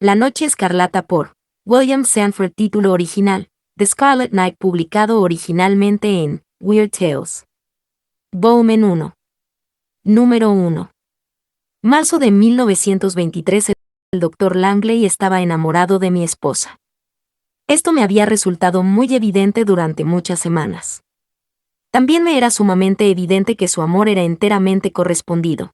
La Noche Escarlata por William Sanford. Título original: The Scarlet Night, publicado originalmente en Weird Tales. Volumen 1. Número 1. Marzo de 1923. El Dr. Langley estaba enamorado de mi esposa. Esto me había resultado muy evidente durante muchas semanas. También me era sumamente evidente que su amor era enteramente correspondido.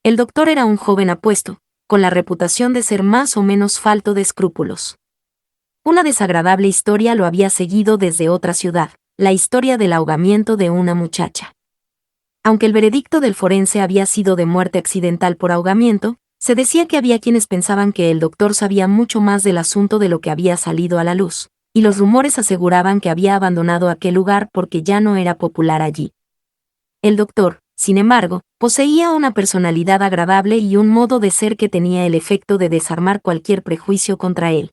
El doctor era un joven apuesto, con la reputación de ser más o menos falto de escrúpulos. Una desagradable historia lo había seguido desde otra ciudad, la historia del ahogamiento de una muchacha. Aunque el veredicto del forense había sido de muerte accidental por ahogamiento, se decía que había quienes pensaban que el doctor sabía mucho más del asunto de lo que había salido a la luz, y los rumores aseguraban que había abandonado aquel lugar porque ya no era popular allí. El doctor, sin embargo, poseía una personalidad agradable y un modo de ser que tenía el efecto de desarmar cualquier prejuicio contra él.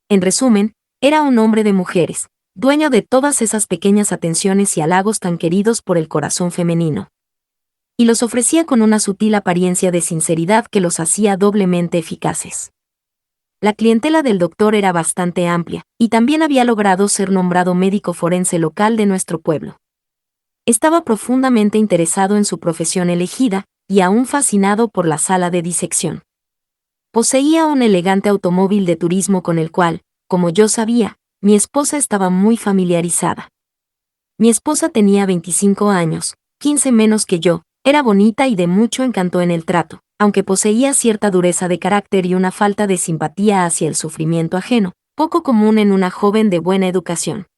En resumen, era un hombre de mujeres, dueño de todas esas pequeñas atenciones y halagos tan queridos por el corazón femenino. Y los ofrecía con una sutil apariencia de sinceridad que los hacía doblemente eficaces. La clientela del doctor era bastante amplia, y también había logrado ser nombrado médico forense local de nuestro pueblo. Estaba profundamente interesado en su profesión elegida, y aún fascinado por la sala de disección. Poseía un elegante automóvil de turismo con el cual, como yo sabía, mi esposa estaba muy familiarizada. Mi esposa tenía 25 años, 15 menos que yo, era bonita y de mucho encanto en el trato, aunque poseía cierta dureza de carácter y una falta de simpatía hacia el sufrimiento ajeno, poco común en una joven de buena educación.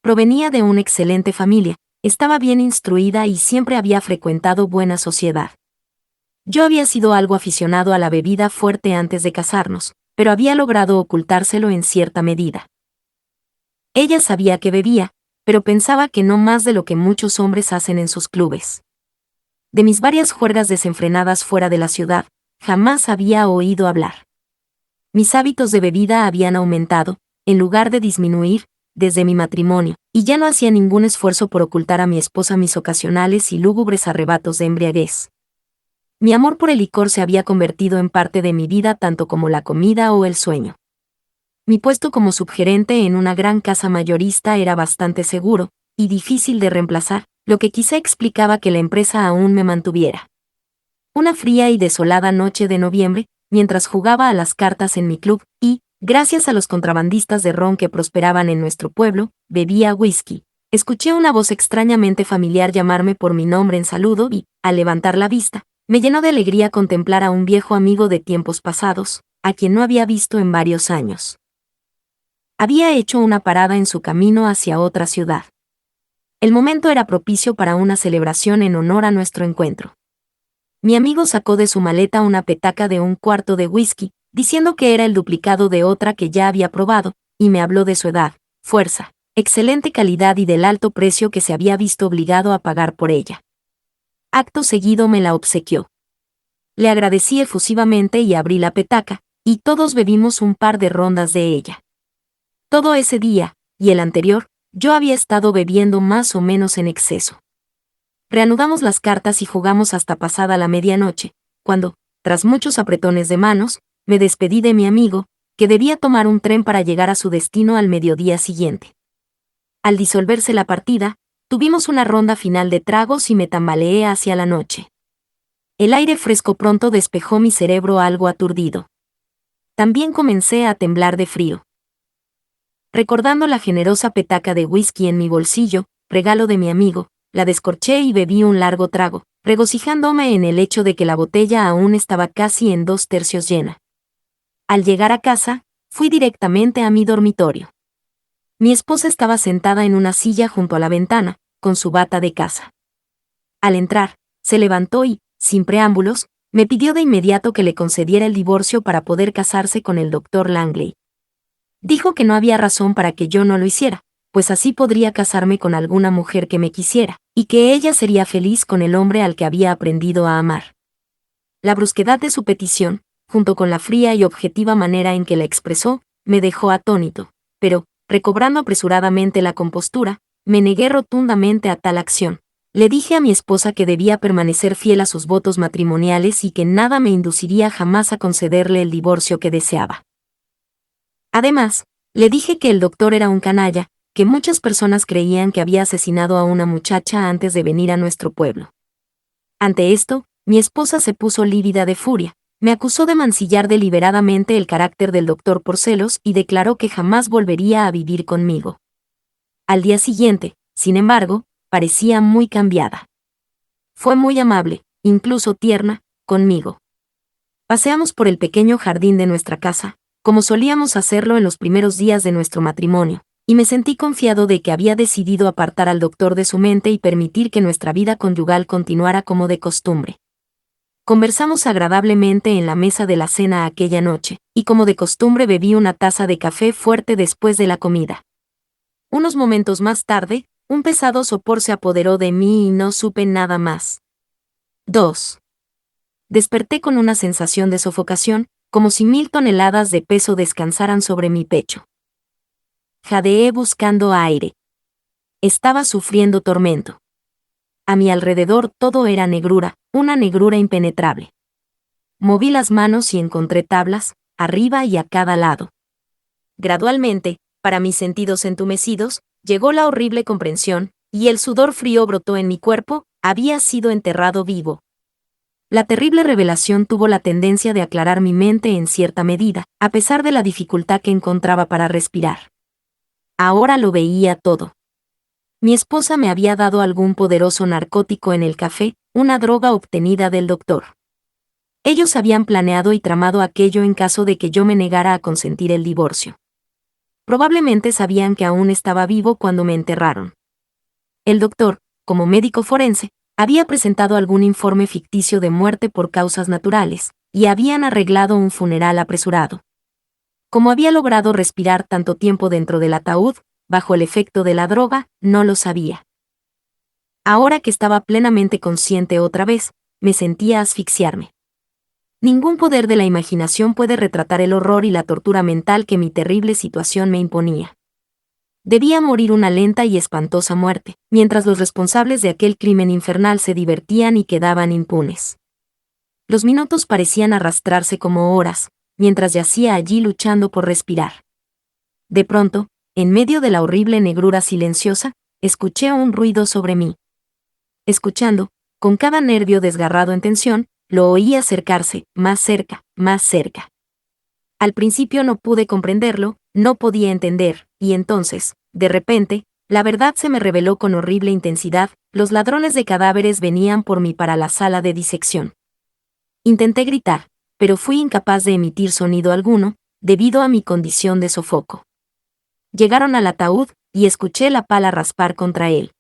Provenía de una excelente familia, estaba bien instruida y siempre había frecuentado buena sociedad. Yo había sido algo aficionado a la bebida fuerte antes de casarnos, pero había logrado ocultárselo en cierta medida. Ella sabía que bebía, pero pensaba que no más de lo que muchos hombres hacen en sus clubes. De mis varias juergas desenfrenadas fuera de la ciudad, jamás había oído hablar. Mis hábitos de bebida habían aumentado, en lugar de disminuir, desde mi matrimonio, y ya no hacía ningún esfuerzo por ocultar a mi esposa mis ocasionales y lúgubres arrebatos de embriaguez. Mi amor por el licor se había convertido en parte de mi vida tanto como la comida o el sueño. Mi puesto como subgerente en una gran casa mayorista era bastante seguro, y difícil de reemplazar, lo que quizá explicaba que la empresa aún me mantuviera. Una fría y desolada noche de noviembre, mientras jugaba a las cartas en mi club, y, gracias a los contrabandistas de ron que prosperaban en nuestro pueblo, bebía whisky, escuché una voz extrañamente familiar llamarme por mi nombre en saludo y, al levantar la vista, me llenó de alegría contemplar a un viejo amigo de tiempos pasados, a quien no había visto en varios años. Había hecho una parada en su camino hacia otra ciudad. El momento era propicio para una celebración en honor a nuestro encuentro. Mi amigo sacó de su maleta una petaca de un cuarto de whisky, diciendo que era el duplicado de otra que ya había probado, y me habló de su edad, fuerza, excelente calidad y del alto precio que se había visto obligado a pagar por ella. Acto seguido me la obsequió. Le agradecí efusivamente y abrí la petaca, y todos bebimos un par de rondas de ella. Todo ese día, y el anterior, yo había estado bebiendo más o menos en exceso. Reanudamos las cartas y jugamos hasta pasada la medianoche, cuando, tras muchos apretones de manos, me despedí de mi amigo, que debía tomar un tren para llegar a su destino al mediodía siguiente. Al disolverse la partida, tuvimos una ronda final de tragos y me tambaleé hacia la noche. El aire fresco pronto despejó mi cerebro algo aturdido. También comencé a temblar de frío. Recordando la generosa petaca de whisky en mi bolsillo, regalo de mi amigo, la descorché y bebí un largo trago, regocijándome en el hecho de que la botella aún estaba casi en 2/3 llena. Al llegar a casa, fui directamente a mi dormitorio. Mi esposa estaba sentada en una silla junto a la ventana, con su bata de casa. Al entrar, se levantó y, sin preámbulos, me pidió de inmediato que le concediera el divorcio para poder casarse con el Dr. Langley. Dijo que no había razón para que yo no lo hiciera, pues así podría casarme con alguna mujer que me quisiera, y que ella sería feliz con el hombre al que había aprendido a amar. La brusquedad de su petición, junto con la fría y objetiva manera en que la expresó, me dejó atónito, pero, recobrando apresuradamente la compostura, me negué rotundamente a tal acción, Le dije a mi esposa que debía permanecer fiel a sus votos matrimoniales y que nada me induciría jamás a concederle el divorcio que deseaba. Además, le dije que el doctor era un canalla, que muchas personas creían que había asesinado a una muchacha antes de venir a nuestro pueblo. Ante esto, mi esposa se puso lívida de furia, me acusó de mancillar deliberadamente el carácter del doctor por celos y declaró que jamás volvería a vivir conmigo. Al día siguiente, sin embargo, parecía muy cambiada. Fue muy amable, incluso tierna, conmigo. Paseamos por el pequeño jardín de nuestra casa, como solíamos hacerlo en los primeros días de nuestro matrimonio, y me sentí confiado de que había decidido apartar al doctor de su mente y permitir que nuestra vida conyugal continuara como de costumbre. Conversamos agradablemente en la mesa de la cena aquella noche, y como de costumbre bebí una taza de café fuerte después de la comida. Unos momentos más tarde, un pesado sopor se apoderó de mí y no supe nada más. 2. Desperté con una sensación de sofocación, como si 1000 toneladas de peso descansaran sobre mi pecho. Jadeé buscando aire. Estaba sufriendo tormento. A mi alrededor todo era negrura, una negrura impenetrable. Moví las manos y encontré tablas, arriba y a cada lado. Gradualmente, para mis sentidos entumecidos, llegó la horrible comprensión, y el sudor frío brotó en mi cuerpo, había sido enterrado vivo. La terrible revelación tuvo la tendencia de aclarar mi mente en cierta medida, a pesar de la dificultad que encontraba para respirar. Ahora lo veía todo. Mi esposa me había dado algún poderoso narcótico en el café, una droga obtenida del doctor. Ellos habían planeado y tramado aquello en caso de que yo me negara a consentir el divorcio. Probablemente sabían que aún estaba vivo cuando me enterraron. El doctor, como médico forense, había presentado algún informe ficticio de muerte por causas naturales, y habían arreglado un funeral apresurado. Como había logrado respirar tanto tiempo dentro del ataúd, bajo el efecto de la droga, no lo sabía. Ahora que estaba plenamente consciente otra vez, me sentía asfixiarme. Ningún poder de la imaginación puede retratar el horror y la tortura mental que mi terrible situación me imponía. Debía morir una lenta y espantosa muerte, mientras los responsables de aquel crimen infernal se divertían y quedaban impunes. Los minutos parecían arrastrarse como horas, mientras yacía allí luchando por respirar. De pronto, en medio de la horrible negrura silenciosa, escuché un ruido sobre mí. Escuchando, con cada nervio desgarrado en tensión, lo oí acercarse, más cerca, más cerca. Al principio no pude comprenderlo, no podía entender, y entonces, de repente, la verdad se me reveló con horrible intensidad, los ladrones de cadáveres venían por mí para la sala de disección. Intenté gritar, pero fui incapaz de emitir sonido alguno, debido a mi condición de sofoco. Llegaron al ataúd, y escuché la pala raspar contra él.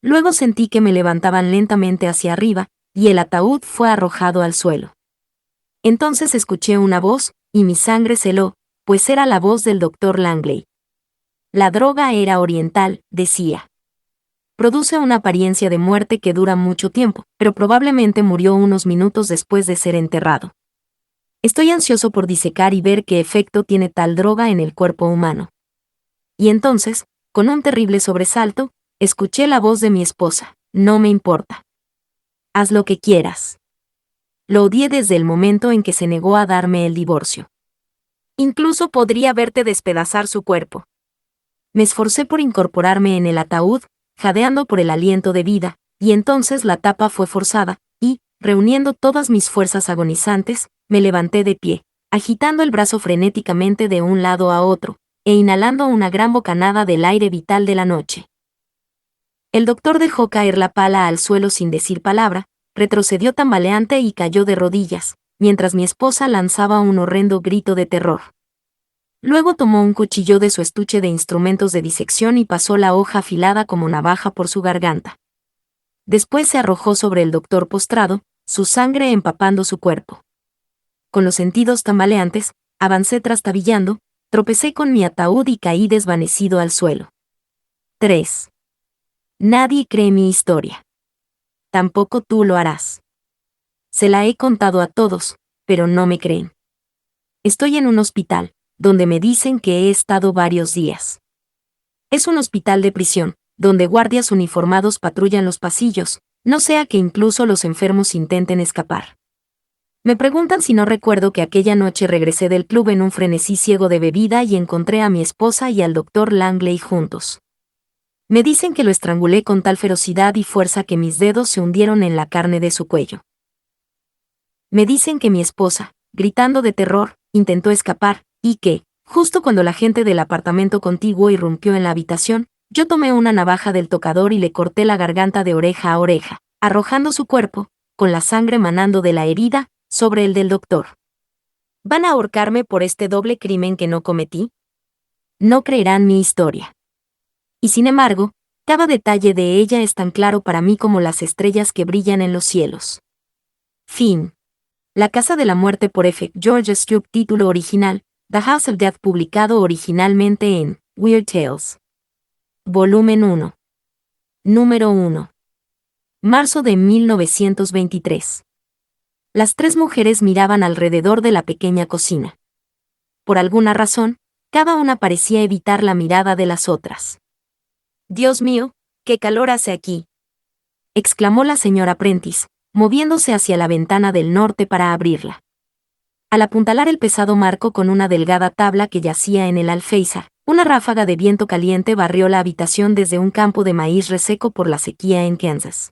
Luego sentí que me levantaban lentamente hacia arriba, y el ataúd fue arrojado al suelo. Entonces escuché una voz, y mi sangre se heló, pues era la voz del doctor Langley. La droga era oriental, decía. Produce una apariencia de muerte que dura mucho tiempo, pero probablemente murió unos minutos después de ser enterrado. Estoy ansioso por disecar y ver qué efecto tiene tal droga en el cuerpo humano. Y entonces, con un terrible sobresalto, escuché la voz de mi esposa, no me importa. Haz lo que quieras. Lo odié desde el momento en que se negó a darme el divorcio. Incluso podría verte despedazar su cuerpo. Me esforcé por incorporarme en el ataúd, jadeando por el aliento de vida, y entonces la tapa fue forzada, y, reuniendo todas mis fuerzas agonizantes, me levanté de pie, agitando el brazo frenéticamente de un lado a otro, e inhalando una gran bocanada del aire vital de la noche. El doctor dejó caer la pala al suelo sin decir palabra, retrocedió tambaleante y cayó de rodillas, mientras mi esposa lanzaba un horrendo grito de terror. Luego tomó un cuchillo de su estuche de instrumentos de disección y pasó la hoja afilada como navaja por su garganta. Después se arrojó sobre el doctor postrado, su sangre empapando su cuerpo. Con los sentidos tambaleantes, avancé trastabillando, tropecé con mi ataúd y caí desvanecido al suelo. 3. Nadie cree mi historia. Tampoco tú lo harás. Se la he contado a todos, pero no me creen. Estoy en un hospital, donde me dicen que he estado varios días. Es un hospital de prisión, donde guardias uniformados patrullan los pasillos, no sea que incluso los enfermos intenten escapar. Me preguntan si no recuerdo que aquella noche regresé del club en un frenesí ciego de bebida y encontré a mi esposa y al doctor Langley juntos. Me dicen que lo estrangulé con tal ferocidad y fuerza que mis dedos se hundieron en la carne de su cuello. Me dicen que mi esposa, gritando de terror, intentó escapar, y que, justo cuando la gente del apartamento contiguo irrumpió en la habitación, yo tomé una navaja del tocador y le corté la garganta de oreja a oreja, arrojando su cuerpo, con la sangre manando de la herida, sobre el del doctor. ¿Van a ahorcarme por este doble crimen que no cometí? No creerán mi historia. Y sin embargo, cada detalle de ella es tan claro para mí como las estrellas que brillan en los cielos. Fin. La Casa de la Muerte por F. George Stroop. Título original, The House of Death, publicado originalmente en Weird Tales. Volumen 1. Número 1. Marzo de 1923. Las tres mujeres miraban alrededor de la pequeña cocina. Por alguna razón, cada una parecía evitar la mirada de las otras. «Dios mío, qué calor hace aquí», exclamó la señora Prentice, moviéndose hacia la ventana del norte para abrirla. Al apuntalar el pesado marco con una delgada tabla que yacía en el alféizar, una ráfaga de viento caliente barrió la habitación desde un campo de maíz reseco por la sequía en Kansas.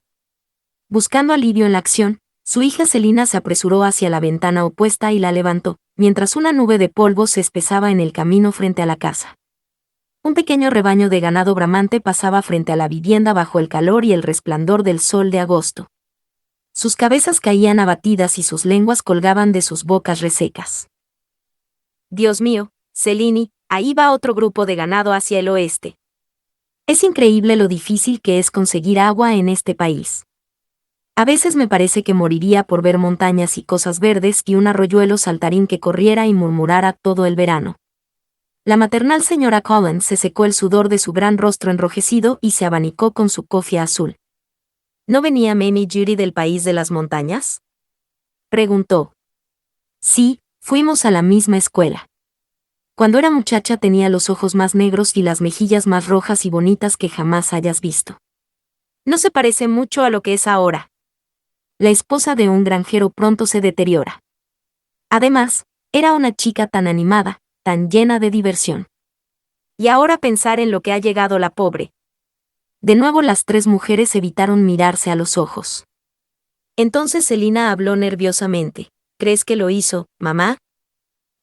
Buscando alivio en la acción, su hija Selina se apresuró hacia la ventana opuesta y la levantó, mientras una nube de polvo se espesaba en el camino frente a la casa. Un pequeño rebaño de ganado bramante pasaba frente a la vivienda bajo el calor y el resplandor del sol de agosto. Sus cabezas caían abatidas y sus lenguas colgaban de sus bocas resecas. «Dios mío, Selini, ahí va otro grupo de ganado hacia el oeste. Es increíble lo difícil que es conseguir agua en este país. A veces me parece que moriría por ver montañas y cosas verdes y un arroyuelo saltarín que corriera y murmurara todo el verano». La maternal señora Collins se secó el sudor de su gran rostro enrojecido y se abanicó con su cofia azul. ¿No venía Mamie Judy del país de las montañas?, preguntó. Sí, fuimos a la misma escuela. Cuando era muchacha tenía los ojos más negros y las mejillas más rojas y bonitas que jamás hayas visto. No se parece mucho a lo que es ahora. La esposa de un granjero pronto se deteriora. Además, era una chica tan animada, tan llena de diversión. Y ahora pensar en lo que ha llegado la pobre. De nuevo las tres mujeres evitaron mirarse a los ojos. Entonces Selina habló nerviosamente. ¿Crees que lo hizo, mamá?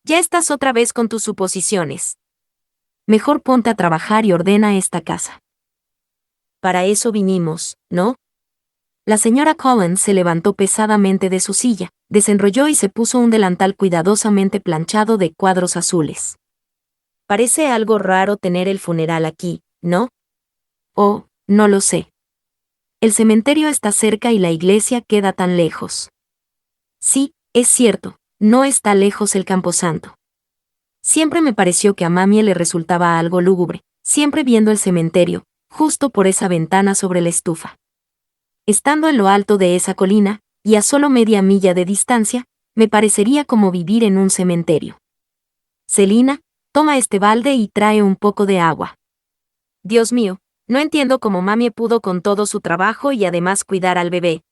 Ya estás otra vez con tus suposiciones. Mejor ponte a trabajar y ordena esta casa. Para eso vinimos, ¿no? La señora Collins se levantó pesadamente de su silla, desenrolló y se puso un delantal cuidadosamente planchado de cuadros azules. Parece algo raro tener el funeral aquí, ¿no? Oh, no lo sé. El cementerio está cerca y la iglesia queda tan lejos. Sí, es cierto, no está lejos el camposanto. Siempre me pareció que a mami le resultaba algo lúgubre, siempre viendo el cementerio, justo por esa ventana sobre la estufa. Estando en lo alto de esa colina, y a solo media milla de distancia, me parecería como vivir en un cementerio. Selina, toma este balde y trae un poco de agua. Dios mío, no entiendo cómo mami pudo con todo su trabajo y además cuidar al bebé.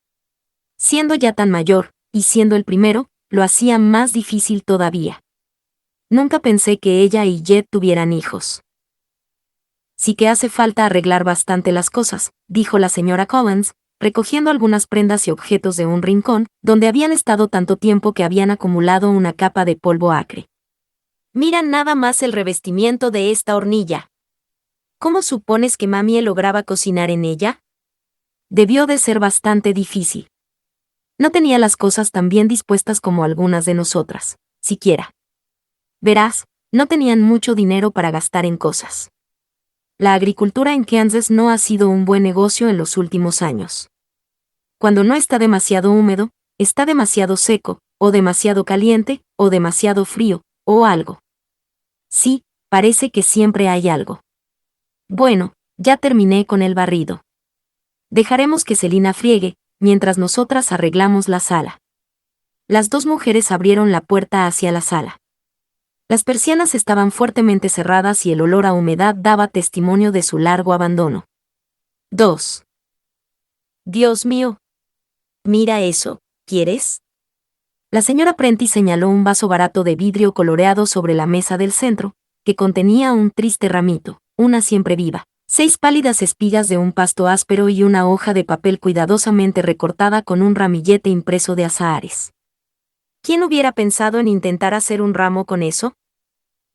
Siendo ya tan mayor, y siendo el primero, lo hacía más difícil todavía. Nunca pensé que ella y Jet tuvieran hijos. Sí que hace falta arreglar bastante las cosas, dijo la señora Collins, recogiendo algunas prendas y objetos de un rincón, donde habían estado tanto tiempo que habían acumulado una capa de polvo acre. Mira nada más el revestimiento de esta hornilla. ¿Cómo supones que mami lograba cocinar en ella? Debió de ser bastante difícil. No tenía las cosas tan bien dispuestas como algunas de nosotras, siquiera. Verás, no tenían mucho dinero para gastar en cosas. La agricultura en Kansas no ha sido un buen negocio en los últimos años. Cuando no está demasiado húmedo, está demasiado seco, o demasiado caliente, o demasiado frío, o algo. Sí, parece que siempre hay algo. Bueno, ya terminé con el barrido. Dejaremos que Selina friegue, mientras nosotras arreglamos la sala. Las dos mujeres abrieron la puerta hacia la sala. Las persianas estaban fuertemente cerradas y el olor a humedad daba testimonio de su largo abandono. 2. Dios mío. Mira eso, ¿quieres? La señora Prentice señaló un vaso barato de vidrio coloreado sobre la mesa del centro, que contenía un triste ramito, una siempre viva, 6 pálidas espigas de un pasto áspero y una hoja de papel cuidadosamente recortada con un ramillete impreso de azahares. ¿Quién hubiera pensado en intentar hacer un ramo con eso?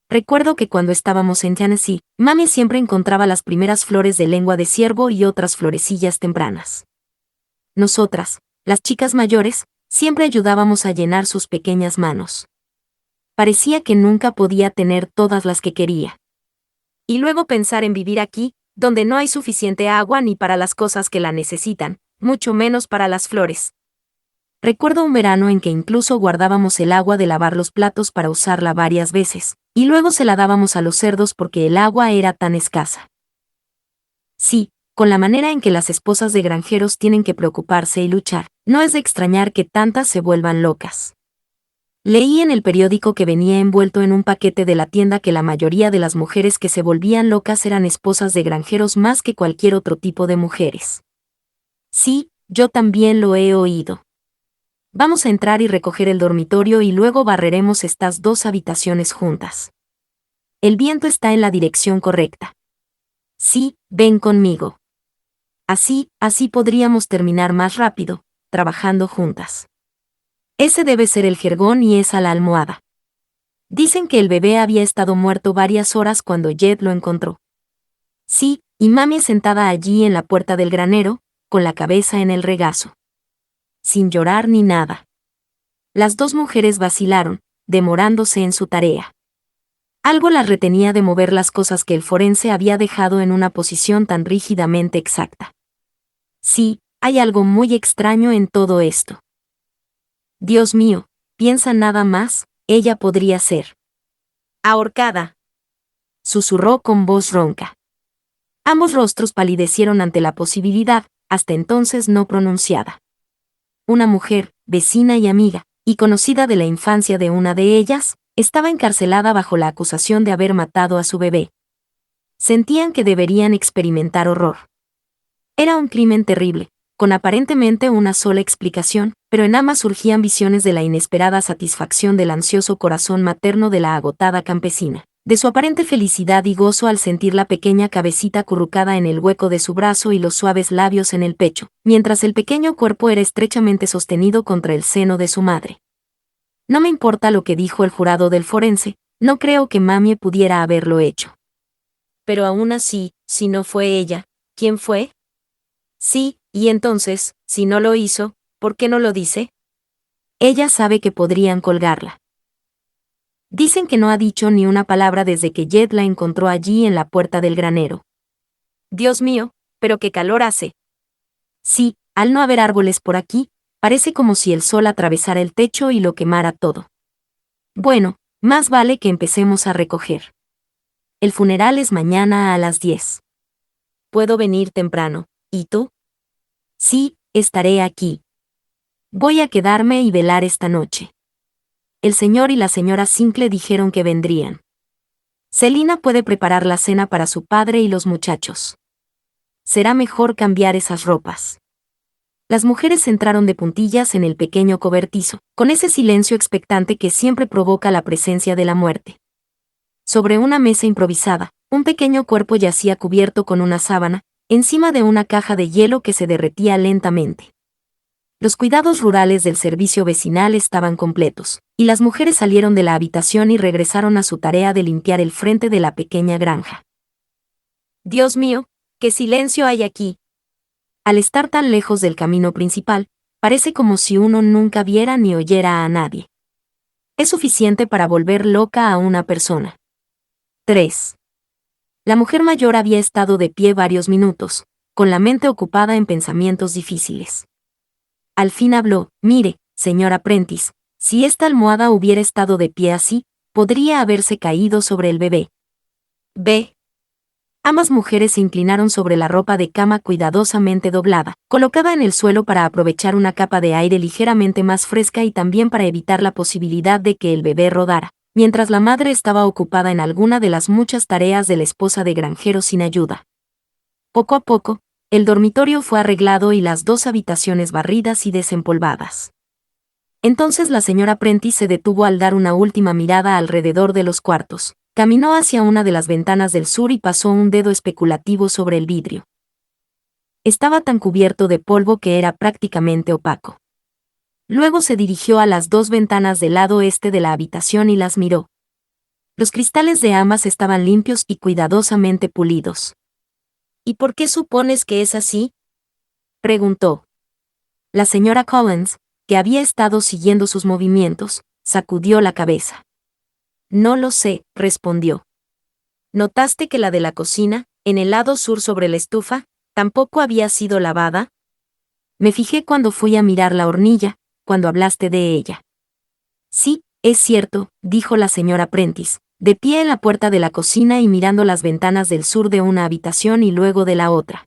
Recuerdo que cuando estábamos en Tennessee, mami siempre encontraba las primeras flores de lengua de ciervo y otras florecillas tempranas. Nosotras, las chicas mayores, siempre ayudábamos a llenar sus pequeñas manos. Parecía que nunca podía tener todas las que quería. Y luego pensar en vivir aquí, donde no hay suficiente agua ni para las cosas que la necesitan, mucho menos para las flores. Recuerdo un verano en que incluso guardábamos el agua de lavar los platos para usarla varias veces, y luego se la dábamos a los cerdos porque el agua era tan escasa. Sí, con la manera en que las esposas de granjeros tienen que preocuparse y luchar, no es de extrañar que tantas se vuelvan locas. Leí en el periódico que venía envuelto en un paquete de la tienda que la mayoría de las mujeres que se volvían locas eran esposas de granjeros más que cualquier otro tipo de mujeres. Sí, yo también lo he oído. Vamos a entrar y recoger el dormitorio y luego barreremos estas 2 habitaciones juntas. El viento está en la dirección correcta. Sí, ven conmigo. Así podríamos terminar más rápido, trabajando juntas. Ese debe ser el jergón y esa la almohada. Dicen que el bebé había estado muerto varias horas cuando Jed lo encontró. Sí, y mami sentada allí en la puerta del granero, con la cabeza en el regazo. Sin llorar ni nada. Las 2 mujeres vacilaron, demorándose en su tarea. Algo las retenía de mover las cosas que el forense había dejado en una posición tan rígidamente exacta. Sí, hay algo muy extraño en todo esto. Dios mío, piensa nada más, ella podría ser ahorcada, susurró con voz ronca. Ambos rostros palidecieron ante la posibilidad, hasta entonces no pronunciada. Una mujer, vecina y amiga, y conocida de la infancia de una de ellas, estaba encarcelada bajo la acusación de haber matado a su bebé. Sentían que deberían experimentar horror. Era un crimen terrible, con aparentemente una sola explicación, pero en ambas surgían visiones de la inesperada satisfacción del ansioso corazón materno de la agotada campesina, de su aparente felicidad y gozo al sentir la pequeña cabecita acurrucada en el hueco de su brazo y los suaves labios en el pecho, mientras el pequeño cuerpo era estrechamente sostenido contra el seno de su madre. No me importa lo que dijo el jurado del forense, no creo que mami pudiera haberlo hecho. Pero aún así, si no fue ella, ¿quién fue? Sí, y entonces, si no lo hizo, ¿por qué no lo dice? Ella sabe que podrían colgarla. Dicen que no ha dicho ni una palabra desde que Jed la encontró allí en la puerta del granero. Dios mío, pero qué calor hace. Sí, al no haber árboles por aquí, parece como si el sol atravesara el techo y lo quemara todo. Bueno, más vale que empecemos a recoger. El funeral es mañana a las 10. Puedo venir temprano, ¿y tú? Sí, estaré aquí. Voy a quedarme y velar esta noche. El señor y la señora Sinclair dijeron que vendrían. Selina puede preparar la cena para su padre y los muchachos. Será mejor cambiar esas ropas. Las mujeres entraron de puntillas en el pequeño cobertizo, con ese silencio expectante que siempre provoca la presencia de la muerte. Sobre una mesa improvisada, un pequeño cuerpo yacía cubierto con una sábana, encima de una caja de hielo que se derretía lentamente. Los cuidados rurales del servicio vecinal estaban completos, y las mujeres salieron de la habitación y regresaron a su tarea de limpiar el frente de la pequeña granja. Dios mío, qué silencio hay aquí. Al estar tan lejos del camino principal, parece como si uno nunca viera ni oyera a nadie. Es suficiente para volver loca a una persona. 3. La mujer mayor había estado de pie varios minutos, con la mente ocupada en pensamientos difíciles. Al fin habló: mire, señora Prentice, si esta almohada hubiera estado de pie así, podría haberse caído sobre el bebé. Ve. Ambas mujeres se inclinaron sobre la ropa de cama cuidadosamente doblada, colocada en el suelo para aprovechar una capa de aire ligeramente más fresca y también para evitar la posibilidad de que el bebé rodara, mientras la madre estaba ocupada en alguna de las muchas tareas de la esposa de granjero sin ayuda. Poco a poco, El dormitorio fue arreglado y las 2 habitaciones barridas y desempolvadas. Entonces la señora Prentice se detuvo al dar una última mirada alrededor de los cuartos. Caminó hacia una de las ventanas del sur y pasó un dedo especulativo sobre el vidrio. Estaba tan cubierto de polvo que era prácticamente opaco. Luego se dirigió a las 2 ventanas del lado este de la habitación y las miró. Los cristales de ambas estaban limpios y cuidadosamente pulidos. ¿Y por qué supones que es así?, preguntó. La señora Collins, que había estado siguiendo sus movimientos, sacudió la cabeza. No lo sé, respondió. ¿Notaste que la de la cocina, en el lado sur sobre la estufa, tampoco había sido lavada? Me fijé cuando fui a mirar la hornilla, cuando hablaste de ella. Sí, es cierto, dijo la señora Prentice, de pie en la puerta de la cocina y mirando las ventanas del sur de una habitación y luego de la otra.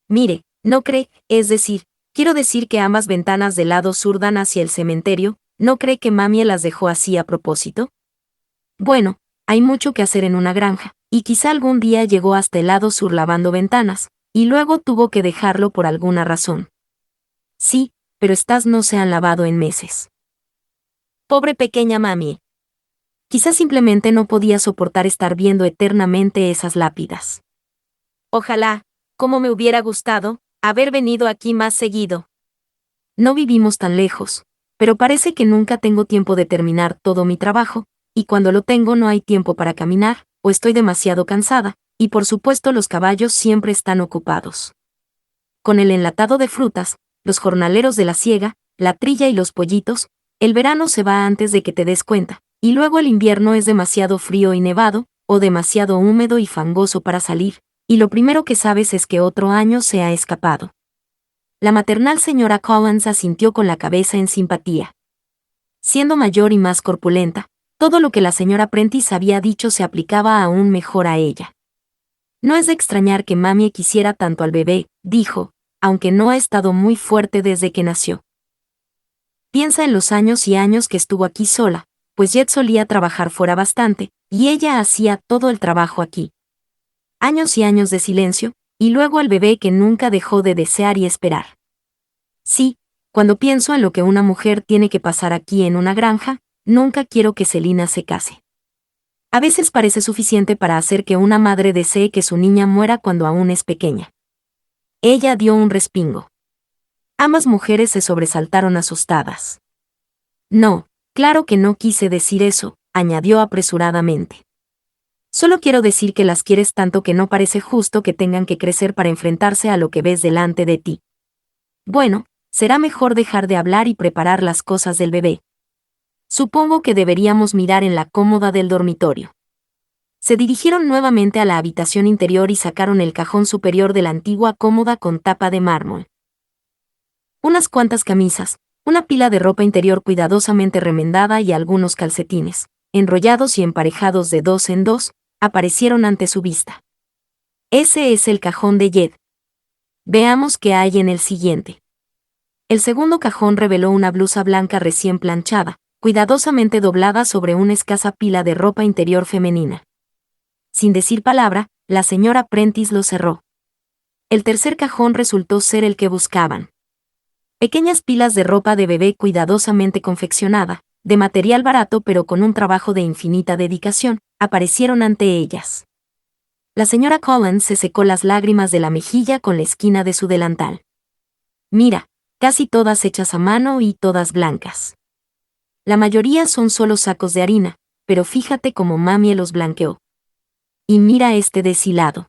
Mire, ¿no cree, es decir, quiero decir que ambas ventanas del lado sur dan hacia el cementerio, ¿no cree que mami las dejó así a propósito? Bueno, hay mucho que hacer en una granja, y quizá algún día llegó hasta el lado sur lavando ventanas, y luego tuvo que dejarlo por alguna razón. Sí, pero estas no se han lavado en meses. Pobre pequeña mami. Quizá simplemente no podía soportar estar viendo eternamente esas lápidas. Ojalá, como me hubiera gustado, haber venido aquí más seguido. No vivimos tan lejos, pero parece que nunca tengo tiempo de terminar todo mi trabajo, y cuando lo tengo no hay tiempo para caminar, o estoy demasiado cansada, y por supuesto los caballos siempre están ocupados. Con el enlatado de frutas, los jornaleros de la siega, la trilla y los pollitos, el verano se va antes de que te des cuenta, y luego el invierno es demasiado frío y nevado, o demasiado húmedo y fangoso para salir, y lo primero que sabes es que otro año se ha escapado. La maternal señora Collins asintió con la cabeza en simpatía. Siendo mayor y más corpulenta, todo lo que la señora Prentice había dicho se aplicaba aún mejor a ella. No es de extrañar que mami quisiera tanto al bebé, dijo, aunque no ha estado muy fuerte desde que nació. Piensa en los años y años que estuvo aquí sola, pues Jet solía trabajar fuera bastante, y ella hacía todo el trabajo aquí. Años y años de silencio, y luego el bebé que nunca dejó de desear y esperar. Sí, cuando pienso en lo que una mujer tiene que pasar aquí en una granja, nunca quiero que Selina se case. A veces parece suficiente para hacer que una madre desee que su niña muera cuando aún es pequeña. Ella dio un respingo. Ambas mujeres se sobresaltaron asustadas. No, claro que no quise decir eso, añadió apresuradamente. Solo quiero decir que las quieres tanto que no parece justo que tengan que crecer para enfrentarse a lo que ves delante de ti. Bueno, será mejor dejar de hablar y preparar las cosas del bebé. Supongo que deberíamos mirar en la cómoda del dormitorio. Se dirigieron nuevamente a la habitación interior y sacaron el cajón superior de la antigua cómoda con tapa de mármol. Unas cuantas camisas, una pila de ropa interior cuidadosamente remendada y algunos calcetines, enrollados y emparejados de 2 en 2, aparecieron ante su vista. Ese es el cajón de Jed. Veamos qué hay en el siguiente. El segundo cajón reveló una blusa blanca recién planchada, cuidadosamente doblada sobre una escasa pila de ropa interior femenina. Sin decir palabra, la señora Prentice lo cerró. El tercer cajón resultó ser el que buscaban. Pequeñas pilas de ropa de bebé cuidadosamente confeccionada, de material barato pero con un trabajo de infinita dedicación, aparecieron ante ellas. La señora Collins se secó las lágrimas de la mejilla con la esquina de su delantal. Mira, casi todas hechas a mano y todas blancas. La mayoría son solo sacos de harina, pero fíjate cómo mami los blanqueó. Y mira este deshilado.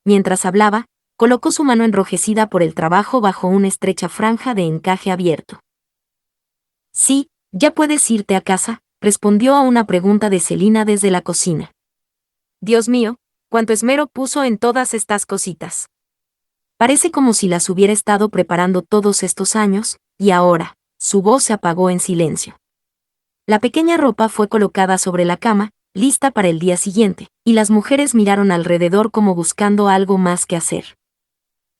Mientras hablaba, colocó su mano enrojecida por el trabajo bajo una estrecha franja de encaje abierto. Sí, ya puedes irte a casa, respondió a una pregunta de Selina desde la cocina. Dios mío, cuánto esmero puso en todas estas cositas. Parece como si las hubiera estado preparando todos estos años, y ahora, su voz se apagó en silencio. La pequeña ropa fue colocada sobre la cama, lista para el día siguiente, y las mujeres miraron alrededor como buscando algo más que hacer.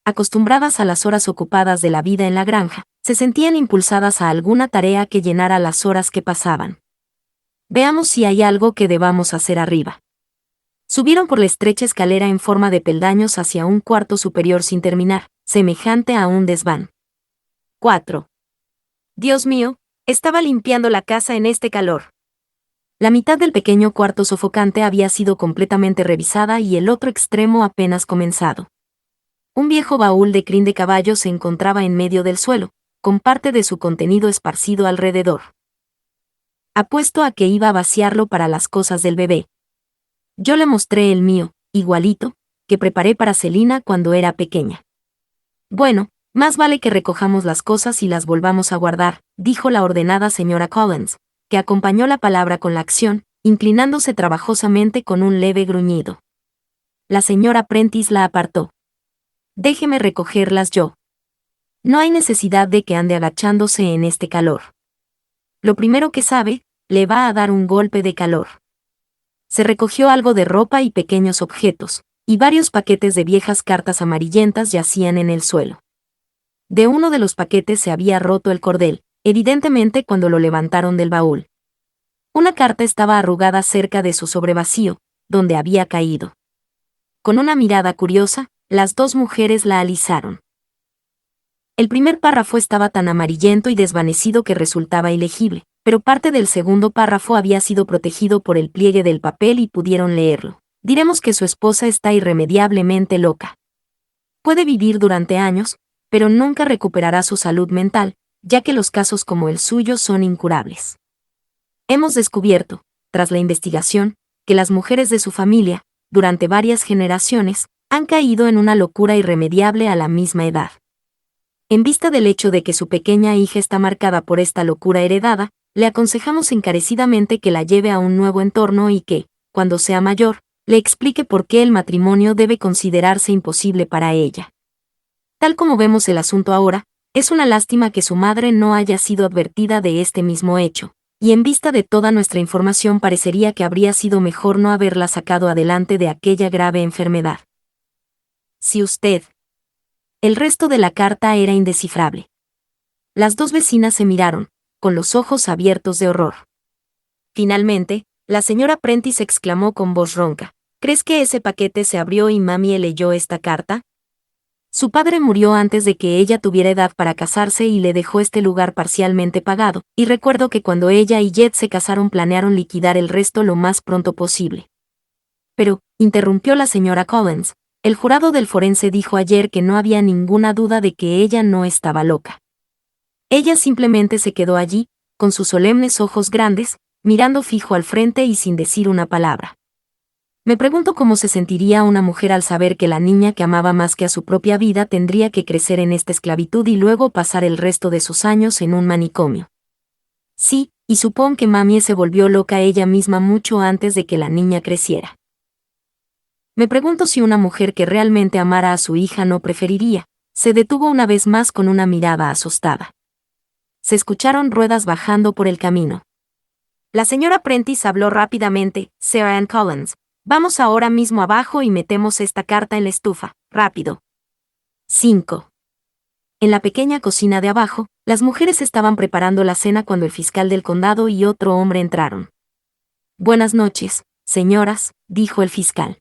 Acostumbradas a las horas ocupadas de la vida en la granja, se sentían impulsadas a alguna tarea que llenara las horas que pasaban. Veamos si hay algo que debamos hacer arriba. Subieron por la estrecha escalera en forma de peldaños hacia un cuarto superior sin terminar, semejante a un desván. 4. Dios mío, estaba limpiando la casa en este calor. La mitad del pequeño cuarto sofocante había sido completamente revisada y el otro extremo apenas comenzado. Un viejo baúl de crin de caballo se encontraba en medio del suelo, con parte de su contenido esparcido alrededor. Apuesto a que iba a vaciarlo para las cosas del bebé. Yo le mostré el mío, igualito, que preparé para Selina cuando era pequeña. Bueno, más vale que recojamos las cosas y las volvamos a guardar, dijo la ordenada señora Collins, que acompañó la palabra con la acción, inclinándose trabajosamente con un leve gruñido. La señora Prentice la apartó. Déjeme recogerlas yo. No hay necesidad de que ande agachándose en este calor. Lo primero que sabe, le va a dar un golpe de calor. Se recogió algo de ropa y pequeños objetos, y varios paquetes de viejas cartas amarillentas yacían en el suelo. De uno de los paquetes se había roto el cordel, evidentemente cuando lo levantaron del baúl. Una carta estaba arrugada cerca de su sobrevacío, donde había caído. Con una mirada curiosa, las dos mujeres la alisaron. El primer párrafo estaba tan amarillento y desvanecido que resultaba ilegible, pero parte del segundo párrafo había sido protegido por el pliegue del papel y pudieron leerlo. Diremos que su esposa está irremediablemente loca. Puede vivir durante años, pero nunca recuperará su salud mental, ya que los casos como el suyo son incurables. Hemos descubierto, tras la investigación, que las mujeres de su familia, durante varias generaciones, han caído en una locura irremediable a la misma edad. En vista del hecho de que su pequeña hija está marcada por esta locura heredada, le aconsejamos encarecidamente que la lleve a un nuevo entorno y que, cuando sea mayor, le explique por qué el matrimonio debe considerarse imposible para ella. Tal como vemos el asunto ahora, es una lástima que su madre no haya sido advertida de este mismo hecho, y en vista de toda nuestra información parecería que habría sido mejor no haberla sacado adelante de aquella grave enfermedad. Si usted... El resto de la carta era indescifrable. Las dos vecinas se miraron, con los ojos abiertos de horror. Finalmente, la señora Prentice exclamó con voz ronca: ¿Crees que ese paquete se abrió y mami leyó esta carta? Su padre murió antes de que ella tuviera edad para casarse y le dejó este lugar parcialmente pagado, y recuerdo que cuando ella y Jed se casaron planearon liquidar el resto lo más pronto posible. Pero, interrumpió la señora Collins, el jurado del forense dijo ayer que no había ninguna duda de que ella no estaba loca. Ella simplemente se quedó allí, con sus solemnes ojos grandes, mirando fijo al frente y sin decir una palabra. Me pregunto cómo se sentiría una mujer al saber que la niña que amaba más que a su propia vida tendría que crecer en esta esclavitud y luego pasar el resto de sus años en un manicomio. Sí, y supón que mami se volvió loca ella misma mucho antes de que la niña creciera. Me pregunto si una mujer que realmente amara a su hija no preferiría. Se detuvo una vez más con una mirada asustada. Se escucharon ruedas bajando por el camino. La señora Prentice habló rápidamente: Sarah Ann Collins, vamos ahora mismo abajo y metemos esta carta en la estufa, rápido. 5. En la pequeña cocina de abajo, las mujeres estaban preparando la cena cuando el fiscal del condado y otro hombre entraron. Buenas noches, señoras, dijo el fiscal.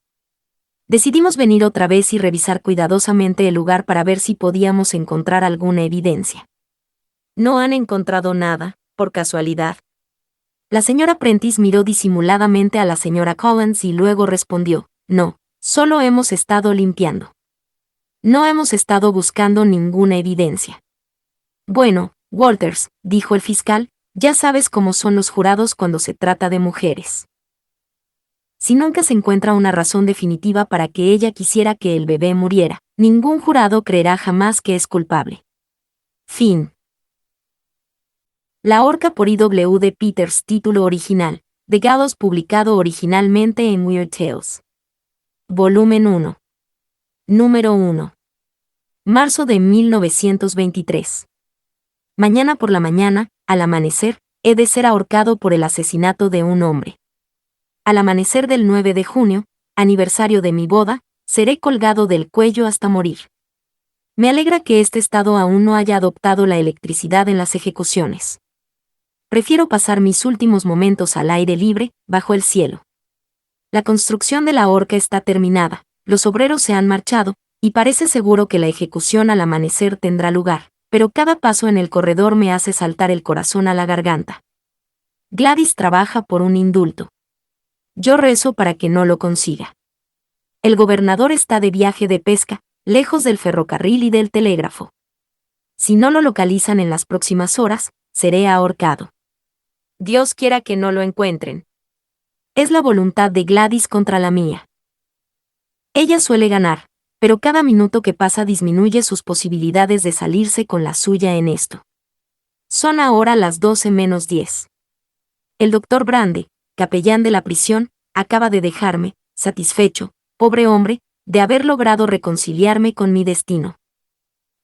Decidimos venir otra vez y revisar cuidadosamente el lugar para ver si podíamos encontrar alguna evidencia. ¿No han encontrado nada, por casualidad? La señora Prentice miró disimuladamente a la señora Collins y luego respondió: No, solo hemos estado limpiando. No hemos estado buscando ninguna evidencia. Bueno, Walters, dijo el fiscal, ya sabes cómo son los jurados cuando se trata de mujeres. Si nunca se encuentra una razón definitiva para que ella quisiera que el bebé muriera, ningún jurado creerá jamás que es culpable. Fin. La horca por I.W. Peters. Título original: The Gallows, publicado originalmente en Weird Tales. Volumen 1. Número 1. Marzo de 1923. Mañana por la mañana, al amanecer, he de ser ahorcado por el asesinato de un hombre. Al amanecer del 9 de junio, aniversario de mi boda, seré colgado del cuello hasta morir. Me alegra que este estado aún no haya adoptado la electricidad en las ejecuciones. Prefiero pasar mis últimos momentos al aire libre, bajo el cielo. La construcción de la horca está terminada, los obreros se han marchado, y parece seguro que la ejecución al amanecer tendrá lugar, pero cada paso en el corredor me hace saltar el corazón a la garganta. Gladys trabaja por un indulto. Yo rezo para que no lo consiga. El gobernador está de viaje de pesca, lejos del ferrocarril y del telégrafo. Si no lo localizan en las próximas horas, seré ahorcado. Dios quiera que no lo encuentren. Es la voluntad de Gladys contra la mía. Ella suele ganar, pero cada minuto que pasa disminuye sus posibilidades de salirse con la suya en esto. Son ahora las 12 menos 10. El doctor Brande, capellán de la prisión, acaba de dejarme, satisfecho, pobre hombre, de haber logrado reconciliarme con mi destino.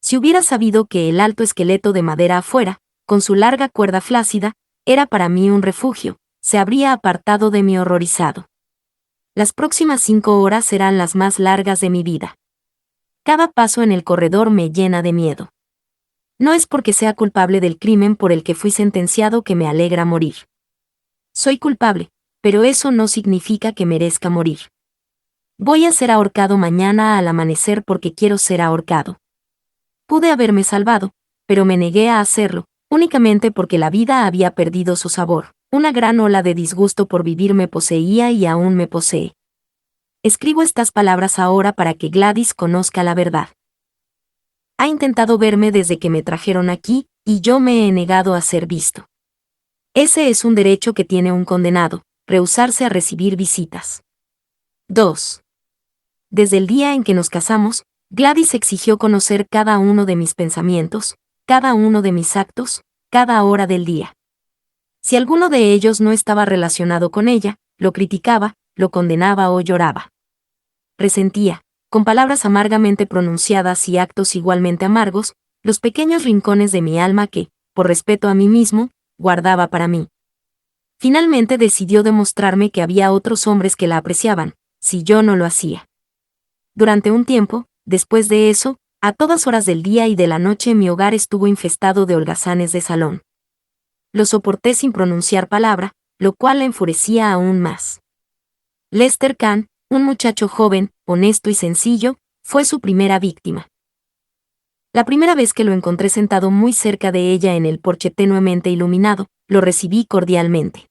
Si hubiera sabido que el alto esqueleto de madera afuera, con su larga cuerda flácida, era para mí un refugio, se habría apartado de mí horrorizado. Las próximas 5 horas serán las más largas de mi vida. Cada paso en el corredor me llena de miedo. No es porque sea culpable del crimen por el que fui sentenciado que me alegra morir. Soy culpable, pero eso no significa que merezca morir. Voy a ser ahorcado mañana al amanecer porque quiero ser ahorcado. Pude haberme salvado, pero me negué a hacerlo, únicamente porque la vida había perdido su sabor. Una gran ola de disgusto por vivir me poseía y aún me posee. Escribo estas palabras ahora para que Gladys conozca la verdad. Ha intentado verme desde que me trajeron aquí, y yo me he negado a ser visto. Ese es un derecho que tiene un condenado, rehusarse a recibir visitas. 2. Desde el día en que nos casamos, Gladys exigió conocer cada uno de mis pensamientos, cada uno de mis actos, cada hora del día. Si alguno de ellos no estaba relacionado con ella, lo criticaba, lo condenaba o lloraba. Resentía, con palabras amargamente pronunciadas y actos igualmente amargos, los pequeños rincones de mi alma que, por respeto a mí mismo, guardaba para mí. Finalmente decidió demostrarme que había otros hombres que la apreciaban, si yo no lo hacía. Durante un tiempo, después de eso, a todas horas del día y de la noche mi hogar estuvo infestado de holgazanes de salón. Lo soporté sin pronunciar palabra, lo cual la enfurecía aún más. Lester Kahn, un muchacho joven, honesto y sencillo, fue su primera víctima. La primera vez que lo encontré sentado muy cerca de ella en el porche tenuemente iluminado, lo recibí cordialmente.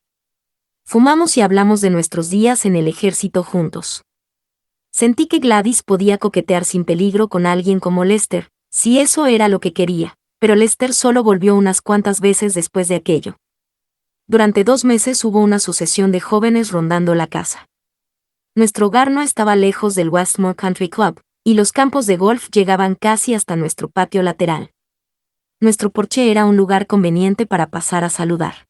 Fumamos y hablamos de nuestros días en el ejército juntos. Sentí que Gladys podía coquetear sin peligro con alguien como Lester, si eso era lo que quería, pero Lester solo volvió unas cuantas veces después de aquello. Durante 2 meses hubo una sucesión de jóvenes rondando la casa. Nuestro hogar no estaba lejos del Westmore Country Club, y los campos de golf llegaban casi hasta nuestro patio lateral. Nuestro porche era un lugar conveniente para pasar a saludar.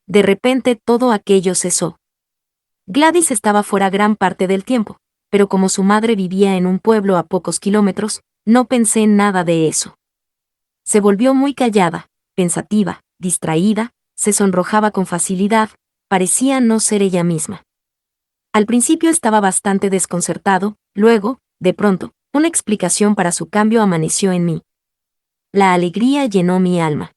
De repente todo aquello cesó. Gladys estaba fuera gran parte del tiempo, pero como su madre vivía en un pueblo a pocos kilómetros, no pensé en nada de eso. Se volvió muy callada, pensativa, distraída, se sonrojaba con facilidad, parecía no ser ella misma. Al principio estaba bastante desconcertado, luego, de pronto, una explicación para su cambio amaneció en mí. La alegría llenó mi alma.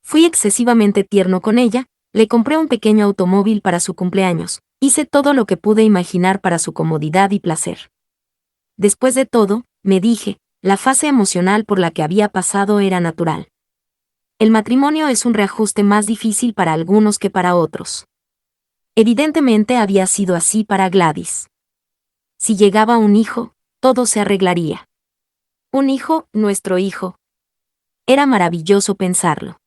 Fui excesivamente tierno con ella, le compré un pequeño automóvil para su cumpleaños, hice todo lo que pude imaginar para su comodidad y placer. Después de todo, me dije, la fase emocional por la que había pasado era natural. El matrimonio es un reajuste más difícil para algunos que para otros. Evidentemente había sido así para Gladys. Si llegaba un hijo, todo se arreglaría. Un hijo, nuestro hijo. Era maravilloso pensarlo.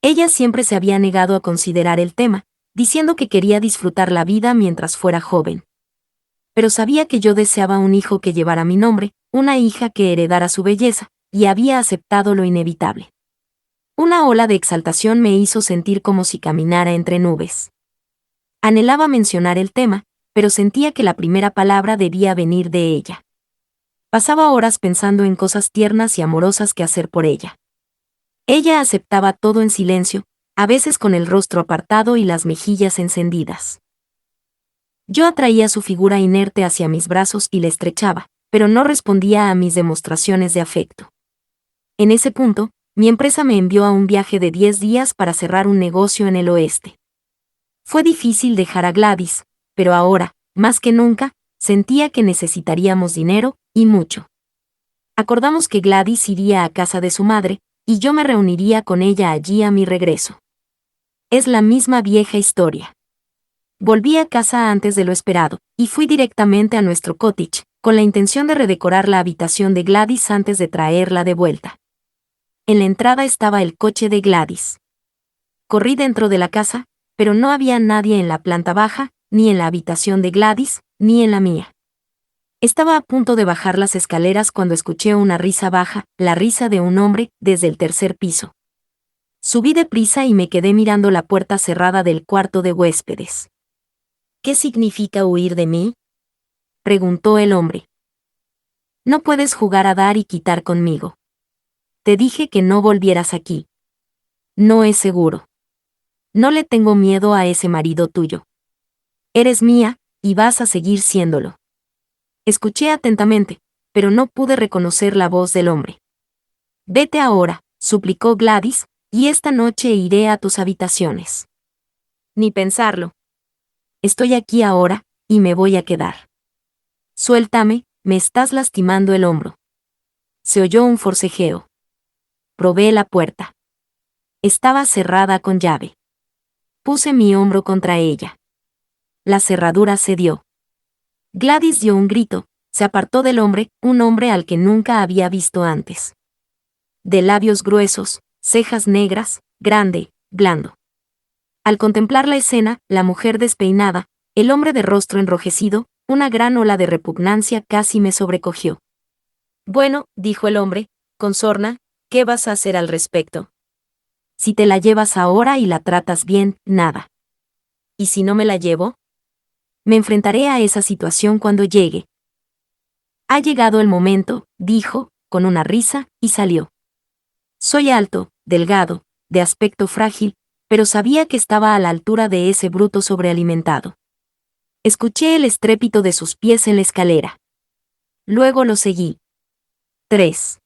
Ella siempre se había negado a considerar el tema, diciendo que quería disfrutar la vida mientras fuera joven. Pero sabía que yo deseaba un hijo que llevara mi nombre, una hija que heredara su belleza, y había aceptado lo inevitable. Una ola de exaltación me hizo sentir como si caminara entre nubes. Anhelaba mencionar el tema, pero sentía que la primera palabra debía venir de ella. Pasaba horas pensando en cosas tiernas y amorosas que hacer por ella. Ella aceptaba todo en silencio, a veces con el rostro apartado y las mejillas encendidas. Yo atraía su figura inerte hacia mis brazos y la estrechaba, pero no respondía a mis demostraciones de afecto. En ese punto, mi empresa me envió a un viaje de 10 días para cerrar un negocio en el oeste. Fue difícil dejar a Gladys, pero ahora, más que nunca, sentía que necesitaríamos dinero, y mucho. Acordamos que Gladys iría a casa de su madre, y yo me reuniría con ella allí a mi regreso. Es la misma vieja historia. Volví a casa antes de lo esperado, y fui directamente a nuestro cottage, con la intención de redecorar la habitación de Gladys antes de traerla de vuelta. En la entrada estaba el coche de Gladys. Corrí dentro de la casa, pero no había nadie en la planta baja, ni en la habitación de Gladys, ni en la mía. Estaba a punto de bajar las escaleras cuando escuché una risa baja, la risa de un hombre, desde el tercer piso. Subí deprisa y me quedé mirando la puerta cerrada del cuarto de huéspedes. ¿Qué significa huir de mí?, preguntó el hombre. No puedes jugar a dar y quitar conmigo. Te dije que no volvieras aquí. No es seguro. No le tengo miedo a ese marido tuyo. Eres mía, y vas a seguir siéndolo. Escuché atentamente, pero no pude reconocer la voz del hombre. Vete ahora, suplicó Gladys, y esta noche iré a tus habitaciones. Ni pensarlo. Estoy aquí ahora, y me voy a quedar. Suéltame, me estás lastimando el hombro. Se oyó un forcejeo. Probé la puerta. Estaba cerrada con llave. Puse mi hombro contra ella. La cerradura cedió. Gladys dio un grito, se apartó del hombre, un hombre al que nunca había visto antes. De labios gruesos, cejas negras, grande, blando. Al contemplar la escena, la mujer despeinada, el hombre de rostro enrojecido, una gran ola de repugnancia casi me sobrecogió. Bueno, dijo el hombre, con sorna, ¿qué vas a hacer al respecto? Si te la llevas ahora y la tratas bien, nada. ¿Y si no me la llevo? Me enfrentaré a esa situación cuando llegue. Ha llegado el momento, dijo, con una risa, y salió. Soy alto, delgado, de aspecto frágil, pero sabía que estaba a la altura de ese bruto sobrealimentado. Escuché el estrépito de sus pies en la escalera. Luego lo seguí. 3.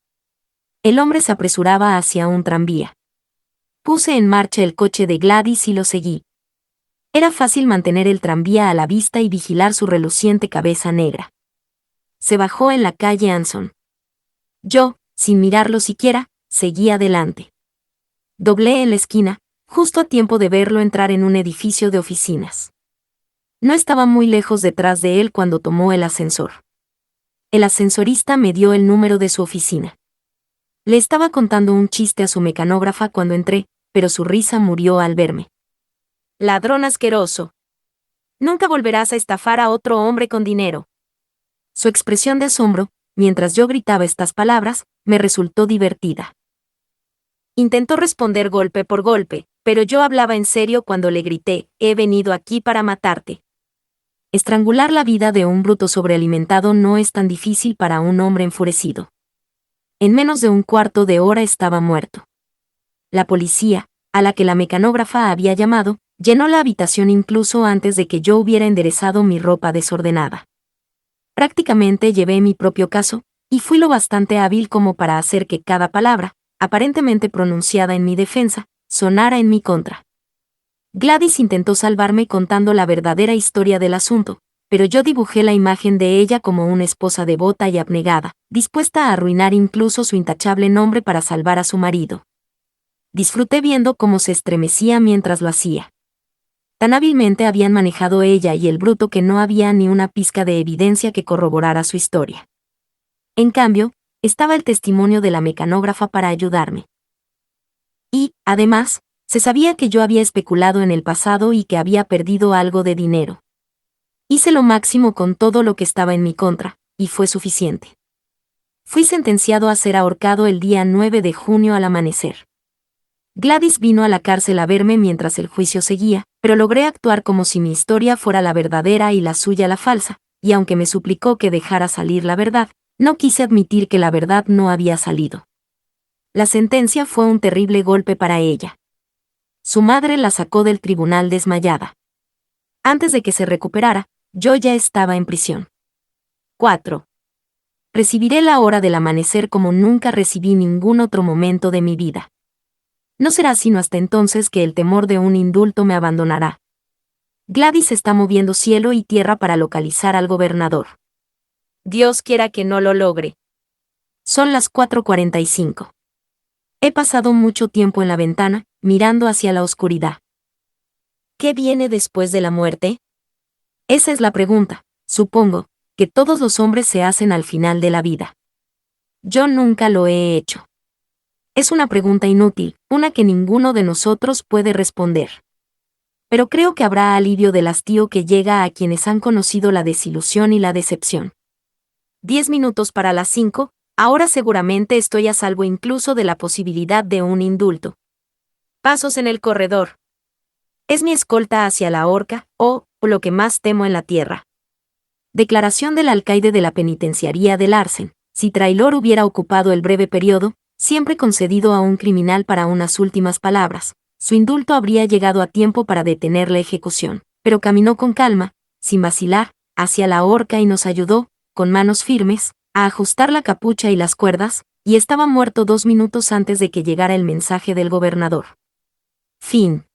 El hombre se apresuraba hacia un tranvía. Puse en marcha el coche de Gladys y lo seguí. Era fácil mantener el tranvía a la vista y vigilar su reluciente cabeza negra. Se bajó en la calle Anson. Yo, sin mirarlo siquiera, seguí adelante. Doblé en la esquina, justo a tiempo de verlo entrar en un edificio de oficinas. No estaba muy lejos detrás de él cuando tomó el ascensor. El ascensorista me dio el número de su oficina. Le estaba contando un chiste a su mecanógrafa cuando entré, pero su risa murió al verme. Ladrón asqueroso. Nunca volverás a estafar a otro hombre con dinero. Su expresión de asombro, mientras yo gritaba estas palabras, me resultó divertida. Intentó responder golpe por golpe, pero yo hablaba en serio cuando le grité, he venido aquí para matarte. Estrangular la vida de un bruto sobrealimentado no es tan difícil para un hombre enfurecido. En menos de un cuarto de hora estaba muerto. La policía, a la que la mecanógrafa había llamado, llenó la habitación incluso antes de que yo hubiera enderezado mi ropa desordenada. Prácticamente llevé mi propio caso, y fui lo bastante hábil como para hacer que cada palabra, aparentemente pronunciada en mi defensa, sonara en mi contra. Gladys intentó salvarme contando la verdadera historia del asunto, pero yo dibujé la imagen de ella como una esposa devota y abnegada, dispuesta a arruinar incluso su intachable nombre para salvar a su marido. Disfruté viendo cómo se estremecía mientras lo hacía. Tan hábilmente habían manejado ella y el bruto que no había ni una pizca de evidencia que corroborara su historia. En cambio, estaba el testimonio de la mecanógrafa para ayudarme. Y, además, se sabía que yo había especulado en el pasado y que había perdido algo de dinero. Hice lo máximo con todo lo que estaba en mi contra, y fue suficiente. Fui sentenciado a ser ahorcado el día 9 de junio al amanecer. Gladys vino a la cárcel a verme mientras el juicio seguía, pero logré actuar como si mi historia fuera la verdadera y la suya la falsa, y aunque me suplicó que dejara salir la verdad, no quise admitir que la verdad no había salido. La sentencia fue un terrible golpe para ella. Su madre la sacó del tribunal desmayada. Antes de que se recuperara, yo ya estaba en prisión. 4. Recibiré la hora del amanecer como nunca recibí ningún otro momento de mi vida. No será sino hasta entonces que el temor de un indulto me abandonará. Gladys está moviendo cielo y tierra para localizar al gobernador. Dios quiera que no lo logre. Son las 4:45. He pasado mucho tiempo en la ventana, mirando hacia la oscuridad. ¿Qué viene después de la muerte? Esa es la pregunta, supongo, que todos los hombres se hacen al final de la vida. Yo nunca lo he hecho. Es una pregunta inútil, una que ninguno de nosotros puede responder. Pero creo que habrá alivio del hastío que llega a quienes han conocido la desilusión y la decepción. 10 minutos para las 5, ahora seguramente estoy a salvo incluso de la posibilidad de un indulto. Pasos en el corredor. Es mi escolta hacia la horca, o lo que más temo en la tierra. Declaración del alcaide de la penitenciaría de Larsen. Si Traylor hubiera ocupado el breve periodo, siempre concedido a un criminal para unas últimas palabras, su indulto habría llegado a tiempo para detener la ejecución, pero caminó con calma, sin vacilar, hacia la horca y nos ayudó, con manos firmes, a ajustar la capucha y las cuerdas, y estaba muerto 2 minutos antes de que llegara el mensaje del gobernador. Fin.